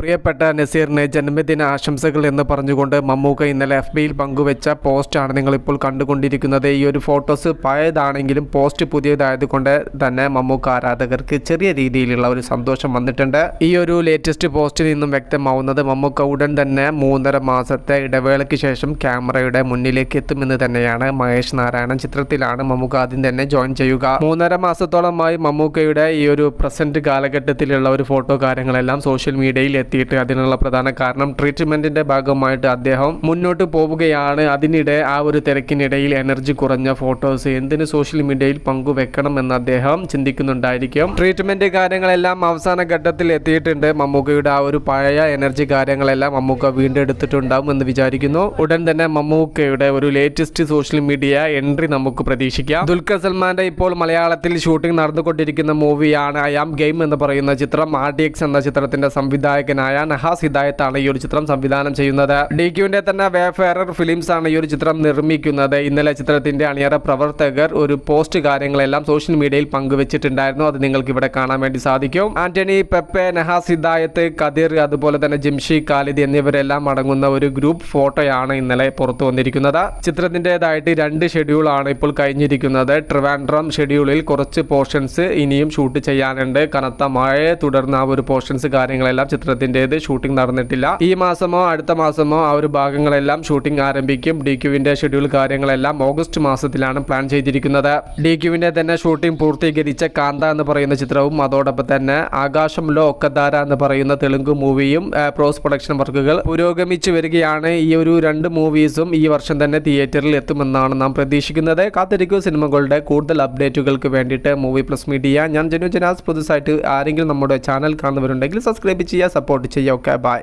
പ്രിയപ്പെട്ട നസീറിന് ജന്മദിന ആശംസകൾ എന്ന് പറഞ്ഞുകൊണ്ട് മമ്മൂക്ക ഇന്നലെ FBയിൽ പങ്കുവെച്ച പോസ്റ്റാണ് നിങ്ങളിപ്പോൾ കണ്ടുകൊണ്ടിരിക്കുന്നത്. ഈ ഒരു ഫോട്ടോസ് പഴയതാണെങ്കിലും പോസ്റ്റ് പുതിയതായതുകൊണ്ട് തന്നെ മമ്മൂക്ക ആരാധകർക്ക് ചെറിയ രീതിയിലുള്ള ഒരു സന്തോഷം വന്നിട്ടുണ്ട്. ഈ ഒരു ലേറ്റസ്റ്റ് പോസ്റ്റിൽ നിന്നും വ്യക്തമാവുന്നത് മമ്മൂക്ക ഉടൻ തന്നെ 3.5 മാസത്തെ ഇടവേളയ്ക്ക് ശേഷം ക്യാമറയുടെ മുന്നിലേക്ക് എത്തുമെന്ന് തന്നെയാണ്. മഹേഷ് നാരായണൻ ചിത്രത്തിലാണ് മമ്മൂക്ക ആദ്യം തന്നെ ജോയിൻ ചെയ്യുക. 3.5 മാസത്തോളമായി മമ്മൂക്കയുടെ ഈ ഒരു പ്രസന്റ് കാലഘട്ടത്തിലുള്ള ഒരു ഫോട്ടോ കാര്യങ്ങളെല്ലാം സോഷ്യൽ മീഡിയയിൽ എത്തിയിട്ട് അതിനുള്ള പ്രധാന കാരണം ട്രീറ്റ്മെന്റിന്റെ ഭാഗമായിട്ട് അദ്ദേഹം മുന്നോട്ട് പോവുകയാണ്. അതിനിടെ ആ ഒരു തിരക്കിനിടയിൽ എനർജി കുറഞ്ഞ ഫോട്ടോസ് എന്തിന് സോഷ്യൽ മീഡിയയിൽ പങ്കുവെക്കണം എന്ന് അദ്ദേഹം ചിന്തിക്കുന്നുണ്ടായിരിക്കും. ട്രീറ്റ്മെന്റ് കാര്യങ്ങളെല്ലാം അവസാന ഘട്ടത്തിൽ എത്തിയിട്ടുണ്ട്. മമ്മൂക്കയുടെ ആ ഒരു പഴയ എനർജി കാര്യങ്ങളെല്ലാം മമ്മൂക്ക വീണ്ടെടുത്തിട്ടുണ്ടാവും എന്ന് വിചാരിക്കുന്നു. ഉടൻ തന്നെ മമ്മൂക്കയുടെ ഒരു ലേറ്റസ്റ്റ് സോഷ്യൽ മീഡിയ എൻട്രി നമുക്ക് പ്രതീക്ഷിക്കാം. ദുൽഖർ സൽമാന്റെ ഇപ്പോൾ മലയാളത്തിൽ ഷൂട്ടിംഗ് നടന്നുകൊണ്ടിരിക്കുന്ന മൂവിയാണ് ഐ ആം ഗെയിം എന്ന് പറയുന്ന ചിത്രം. RDX എന്ന ചിത്രത്തിന്റെ സംവിധായകനായ നഹാസ് ഹിദായത്താണ് ഈ ഒരു ചിത്രം സംവിധാനം ചെയ്യുന്നത്. DQന്റെ തന്നെ വേഫെയറർ ഫിലിംസ് ആണ് ഈ ഒരു ചിത്രം നിർമ്മിക്കുന്നത്. ഇന്നലെ ചിത്രത്തിന്റെ അണിയറ പ്രവർത്തകർ ഒരു പോസ്റ്റ് കാര്യങ്ങളെല്ലാം സോഷ്യൽ മീഡിയയിൽ പങ്കുവച്ചിട്ടുണ്ടായിരുന്നു. അത് നിങ്ങൾക്ക് ഇവിടെ കാണാൻ വേണ്ടി സാധിക്കും. ആന്റണി, പെപ്പെ, നഹാസ് ഹിദായത്ത്, കദിർ, അതുപോലെ തന്നെ ജിംഷി ഖാലിദ് എന്നിവരെല്ലാം അടങ്ങുന്ന ഒരു ഗ്രൂപ്പ് ഫോട്ടോയാണ് ഇന്നലെ പുറത്തു വന്നിരിക്കുന്നത്. ചിത്രത്തിൻ്റെതായിട്ട് 2 ഷെഡ്യൂളാണ് ഇപ്പോൾ കഴിഞ്ഞിരിക്കുന്നത്. ട്രിവാൻഡ്രം ഷെഡ്യൂളിൽ കുറച്ച് പോർഷൻസ് ഇനിയും ഷൂട്ട് ചെയ്യാനുണ്ട്. കനത്ത മഴയെ തുടർന്ന് ആ ഒരു പോർഷൻസ് കാര്യങ്ങളെല്ലാം ചിത്രത്തിൻ്റെത് ഷൂട്ടിംഗ് നടന്നിട്ടില്ല. ഈ മാസമോ അടുത്ത മാസമോ ആ ഒരു ഭാഗങ്ങളെല്ലാം ഷൂട്ടിംഗ് ആരംഭിക്കും. DQവിന്റെ ഷെഡ്യൂൾ കാര്യങ്ങളെല്ലാം ഓഗസ്റ്റ് മാസത്തിലാണ് പ്ലാൻ ചെയ്തിരിക്കുന്നത്. DQവിന്റെ തന്നെ ഷൂട്ടിംഗ് പൂർത്തീകരിച്ച കാന്ത എന്ന് പറയുന്ന ചിത്രവും അതോടൊപ്പം തന്നെ ആകാശംലോ ഒക്കധാര എന്ന് പറയുന്ന തെലുങ്ക് മൂവിയും പോസ്റ്റ് പ്രൊഡക്ഷൻ വർക്കുകൾ പുരോഗമിച്ചു വരികയാണ്. ഈ ഒരു 2 മൂവീസും ഈ വർഷം തന്നെ തിയേറ്ററിൽ എത്തുമെന്നാണ് നാം പ്രതീക്ഷിക്കുന്നത്. കാത്തിരിക്കൂ സിനിമകളുടെ കൂടുതൽ അപ്ഡേറ്റുകൾക്ക് വേണ്ടിയിട്ട് മൂവി പ്ലസ് മീഡിയ. ഞാൻ ജനു ജനാസ്. പുതുസായിട്ട് ആരെങ്കിലും നമ്മുടെ ചാനൽ കാണുന്നവരുണ്ടെങ്കിൽ സബ്സ്ക്രൈബ് ചെയ്യുക, സപ്പോർട്ട് ചെയ്യുക. Okay, by.